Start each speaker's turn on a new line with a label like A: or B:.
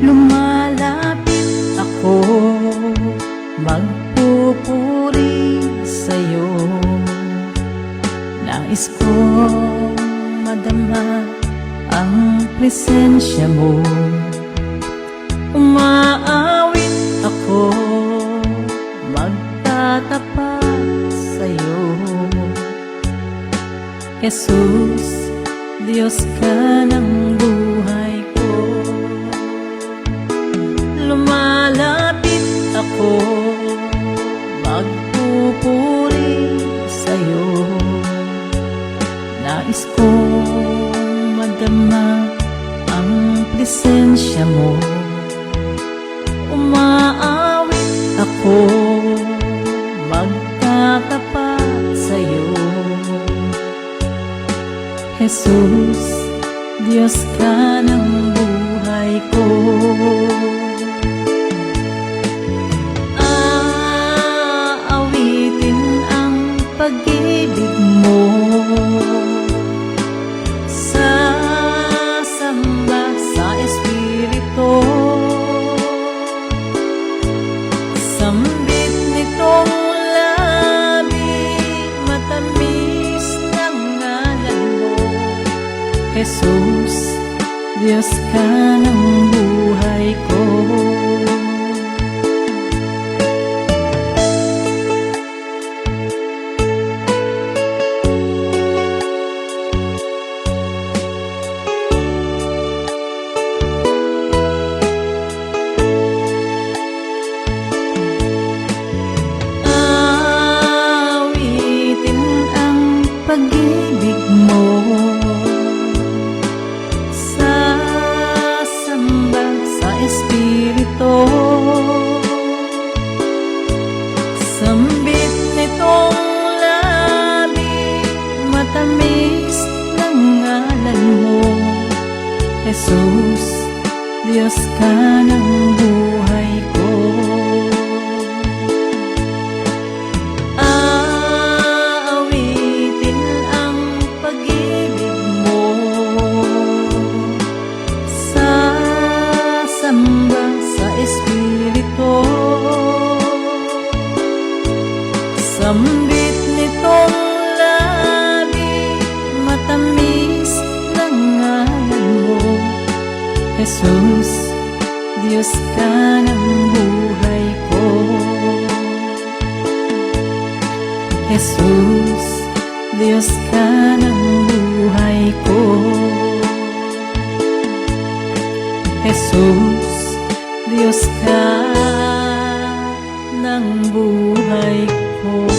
A: Lumalapit ako, magpupuri sa'yo. Nais kong madama ang presensya mo. Umaawit ako, magtatapat sa'yo. Jesus, Diyos ka ng buhay ko. Lumalapit ako, magpupuri sa'yo. Nais kong madama ang presensya mo. Umaawit ako, magtatapat sa'yo. Jesus, Diyos ka ng buhay ko. Aawitin ang pag-ibig mo, sasamba sa Espiritu. Sambit nitong labi, matamis ng ngalan mo. Jesus, Diyos ka ng buhay ko. Awitin ang pag-ibig mo, sasamba sa Espiritu. Sambit nitong labi, matamis ng ngalan mo. Jesus, Diyos ka ng buhay ko. Aawitin ang pag-ibig mo, sasamba sa Espiritu. Sambit nitong labi, matamis ng ngalan mo. Jesus, Diyos ka ng buhay ko. Jesus, Diyos ka ng buhay ko. Jesus, Diyos ka ng buhay ko.